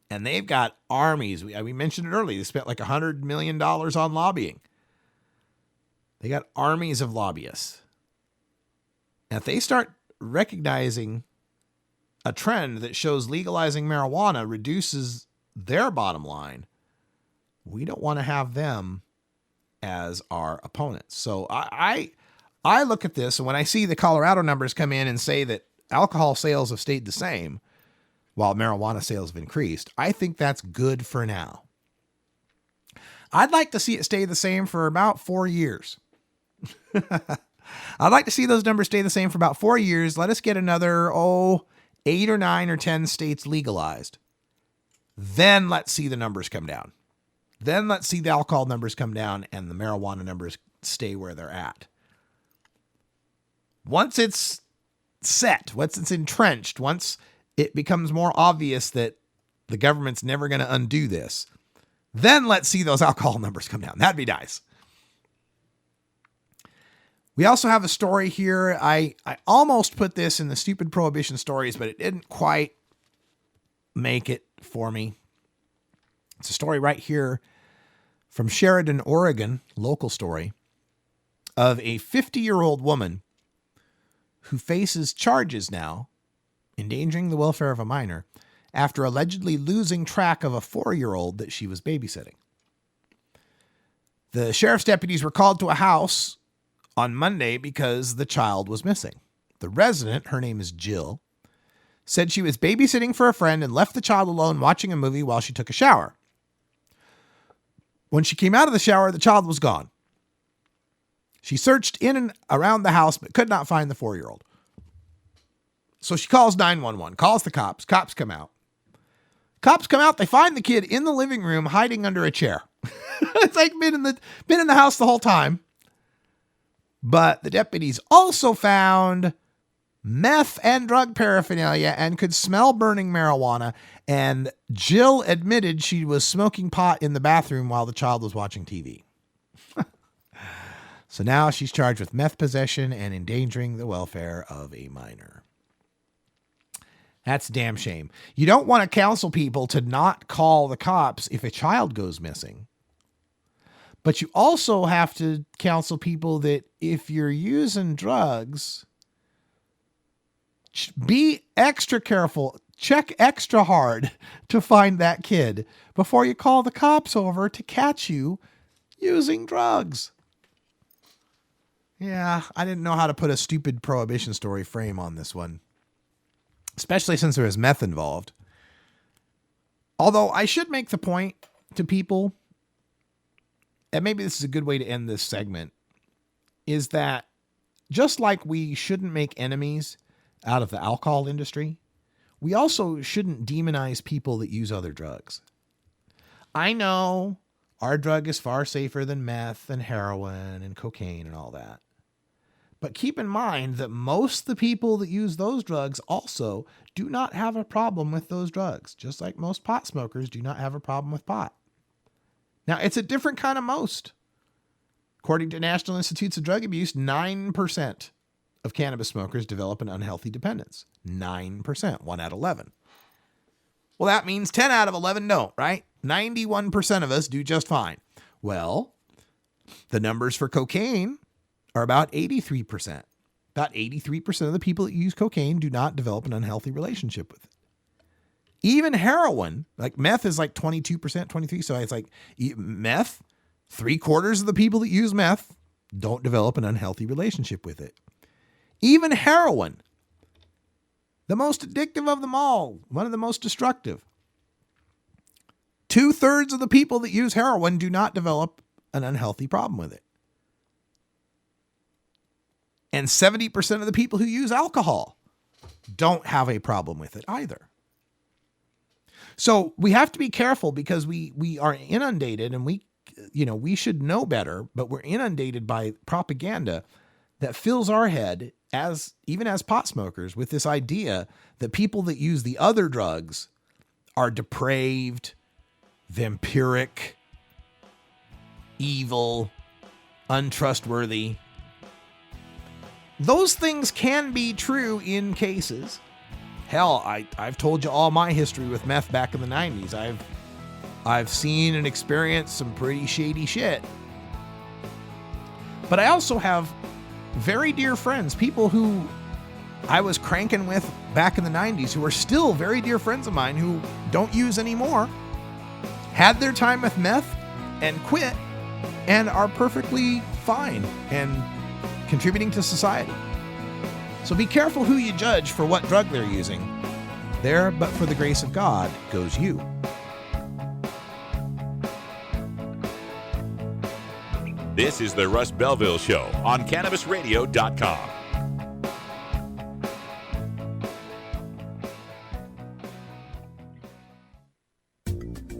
And they've got armies. We mentioned it earlier. They spent like $100 million on lobbying. They got armies of lobbyists. And if they start recognizing a trend that shows legalizing marijuana reduces their bottom line, we don't want to have them as our opponents. So I look at this, and when I see the Colorado numbers come in and say that alcohol sales have stayed the same while marijuana sales have increased, I think that's good for now. I'd like to see it stay the same for about 4 years. I'd like to see those numbers stay the same for about 4 years. Let us get another, 8 or 9 or 10 states legalized. Then let's see the numbers come down. Then let's see the alcohol numbers come down and the marijuana numbers stay where they're at. Once it's set, once it's entrenched, once it becomes more obvious that the government's never going to undo this, then let's see those alcohol numbers come down. That'd be nice. We also have a story here. I almost put this in the stupid prohibition stories, but it didn't quite make it for me. It's a story right here from Sheridan, Oregon, local story, of a 50-year-old woman who faces charges now, endangering the welfare of a minor, after allegedly losing track of a 4-year-old that she was babysitting. The sheriff's deputies were called to a house on Monday because the child was missing. The resident, her name is Jill, said she was babysitting for a friend and left the child alone watching a movie while she took a shower. When she came out of the shower, the child was gone. She searched in and around the house, but could not find the 4-year-old. So she calls 911, calls the cops. Cops come out. Cops come out. They find the kid in the living room hiding under a chair. It's like been in the house the whole time. But the deputies also found meth and drug paraphernalia and could smell burning marijuana. And Jill admitted she was smoking pot in the bathroom while the child was watching TV. So now she's charged with meth possession and endangering the welfare of a minor. That's a damn shame. You don't want to counsel people to not call the cops if a child goes missing. But you also have to counsel people that if you're using drugs, be extra careful. Check extra hard to find that kid before you call the cops over to catch you using drugs. Yeah, I didn't know how to put a stupid prohibition story frame on this one, especially since there is meth involved. Although I should make the point to people, and maybe this is a good way to end this segment, is that just like we shouldn't make enemies out of the alcohol industry, we also shouldn't demonize people that use other drugs. I know our drug is far safer than meth and heroin and cocaine and all that. But keep in mind that most of the people that use those drugs also do not have a problem with those drugs, just like most pot smokers do not have a problem with pot. Now, it's a different kind of most. According to National Institutes of Drug Abuse, 9% of cannabis smokers develop an unhealthy dependence. 9%, 1 out of 11. Well, that means 10 out of 11 don't, right? 91% of us do just fine. Well, the numbers for cocaine are about 83%. About 83% of the people that use cocaine do not develop an unhealthy relationship with it. Even heroin, like meth is like 22%, 23%. So it's like meth, 3/4 of the people that use meth don't develop an unhealthy relationship with it. Even heroin, the most addictive of them all, one of the most destructive. 2/3 of the people that use heroin do not develop an unhealthy problem with it. And 70% of the people who use alcohol don't have a problem with it either. So we have to be careful because we are inundated, and we should know better, but we're inundated by propaganda that fills our head even as pot smokers with this idea that people that use the other drugs are depraved, vampiric, evil, untrustworthy. Those things can be true in cases. Hell, I've told you all my history with meth back in the 90s. I've seen and experienced some pretty shady shit. But I also have very dear friends, people who I was cranking with back in the 90s, who are still very dear friends of mine who don't use anymore, had their time with meth and quit, and are perfectly fine and contributing to society. So be careful who you judge for what drug they're using. There, but for the grace of God, goes you. This is the Russ Belville Show on CannabisRadio.com.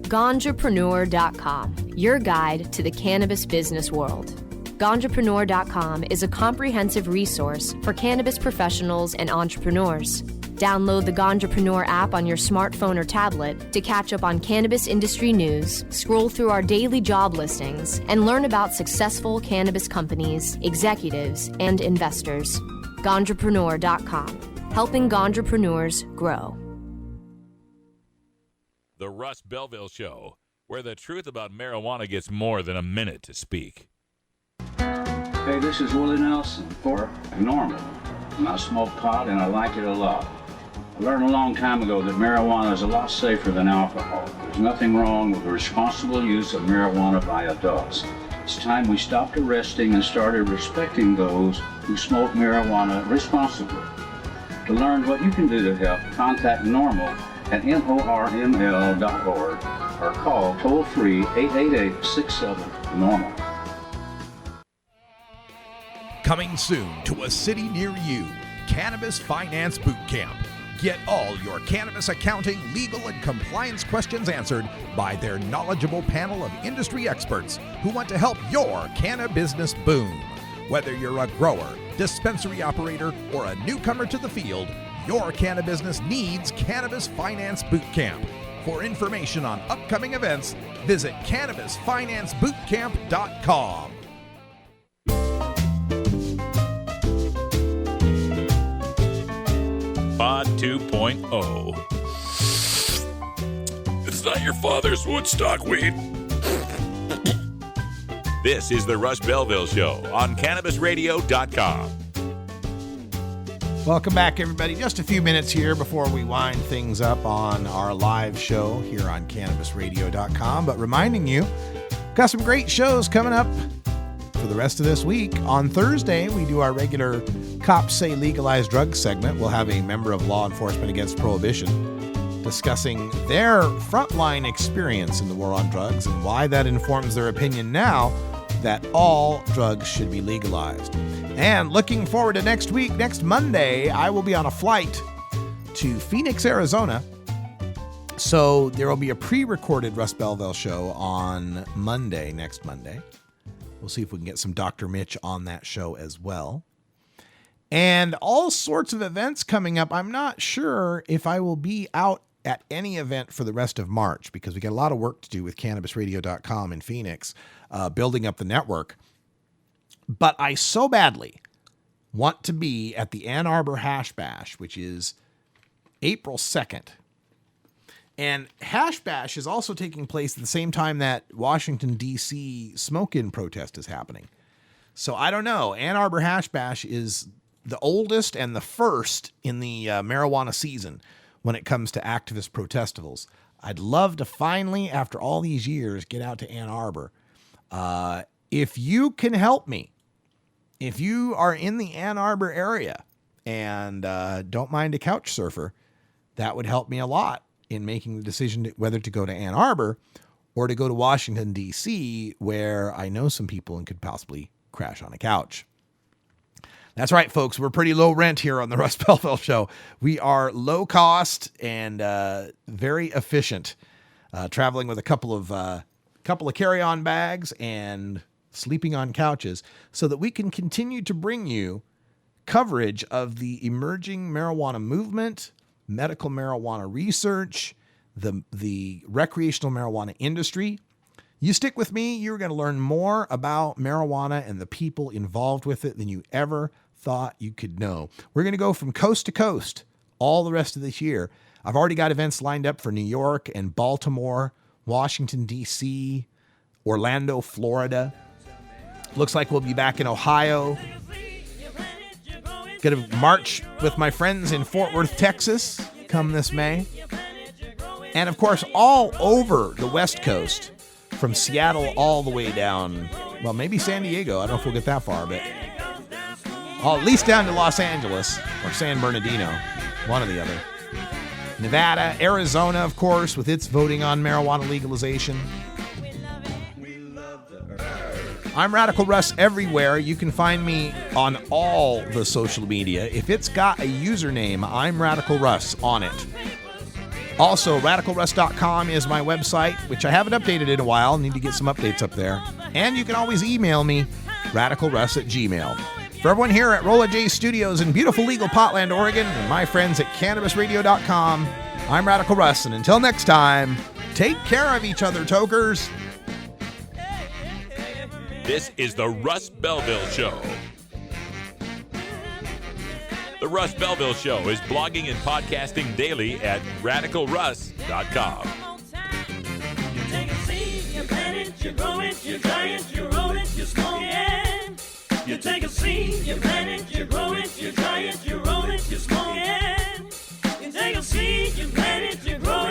Ganjapreneur.com, your guide to the cannabis business world. Ganjapreneur.com is a comprehensive resource for cannabis professionals and entrepreneurs. Download the Ganjapreneur app on your smartphone or tablet to catch up on cannabis industry news, scroll through our daily job listings, and learn about successful cannabis companies, executives, and investors. Ganjapreneur.com, helping Ganjapreneurs grow. The Russ Belville Show, where the truth about marijuana gets more than a minute to speak. Hey, this is Willie Nelson for Normal. And I smoke pot and I like it a lot. I learned a long time ago that marijuana is a lot safer than alcohol. There's nothing wrong with the responsible use of marijuana by adults. It's time we stopped arresting and started respecting those who smoke marijuana responsibly. To learn what you can do to help, contact Normal at norml.org or call toll-free 888-67-NORMAL. Coming soon to a city near you, Cannabis Finance Boot Camp. Get all your cannabis accounting, legal, and compliance questions answered by their knowledgeable panel of industry experts who want to help your cannabis boom. Whether you're a grower, dispensary operator, or a newcomer to the field, your cannabis needs Cannabis Finance Boot Camp. For information on upcoming events, visit CannabisFinanceBootCamp.com. Pod 2.0. It's not your father's Woodstock weed. This is the Russ Belville Show on CannabisRadio.com. Welcome back, everybody. Just a few minutes here before we wind things up on our live show here on CannabisRadio.com. But reminding you, got some great shows coming up for the rest of this week. On Thursday, we do our regular Cops Say Legalized Drugs segment. We'll have a member of Law Enforcement Against Prohibition discussing their frontline experience in the war on drugs and why that informs their opinion now that all drugs should be legalized. And looking forward to next week, next Monday, I will be on a flight to Phoenix, Arizona. So there will be a pre-recorded Russ Belville show on Monday, next Monday. We'll see if we can get some Dr. Mitch on that show as well. And all sorts of events coming up. I'm not sure if I will be out at any event for the rest of March because we got a lot of work to do with CannabisRadio.com in Phoenix, building up the network. But I so badly want to be at the Ann Arbor Hash Bash, which is April 2nd. And Hash Bash is also taking place at the same time that Washington, D.C. smoke-in protest is happening. So I don't know. Ann Arbor Hash Bash is the oldest and the first in the marijuana season when it comes to activist protestivals. I'd love to finally, after all these years, get out to Ann Arbor. If you can help me, if you are in the Ann Arbor area and don't mind a couch surfer, that would help me a lot in making the decision whether to go to Ann Arbor or to go to Washington, D.C., where I know some people and could possibly crash on a couch. That's right, folks. We're pretty low rent here on the Russ Belville Show. We are low cost and very efficient, traveling with a couple of carry-on bags and sleeping on couches so that we can continue to bring you coverage of the emerging marijuana movement, medical marijuana research, the recreational marijuana industry. You stick with me, you're going to learn more about marijuana and the people involved with it than you ever thought you could know. We're going to go from coast to coast all the rest of this year. I've already got events lined up for New York and Baltimore, Washington, D.C., Orlando, Florida. Looks like we'll be back in Ohio. Going to march with my friends in Fort Worth, Texas, come this May. And, of course, all over the West Coast, from Seattle all the way down, well, maybe San Diego. I don't know if we'll get that far, but at least down to Los Angeles or San Bernardino, one or the other. Nevada, Arizona, of course, with its voting on marijuana legalization. I'm Radical Russ everywhere. You can find me on all the social media. If it's got a username, I'm Radical Russ on it. Also, RadicalRuss.com is my website, which I haven't updated in a while. Need to get some updates up there. And you can always email me, radicalruss@gmail.com. For everyone here at Rolla J Studios in beautiful legal Portland, Oregon, and my friends at CannabisRadio.com, I'm Radical Russ. And until next time, take care of each other, tokers. This is the Russ Belville Show. The Russ Belville Show is blogging and podcasting daily at RadicalRuss.com. You take a seed, you plant it, you grow it, you dry it, you roll it, you smoke it. You take a seed, you plant it, you grow it, you dry it, you roll it, you smoke it. You take a seed, you plant it, you grow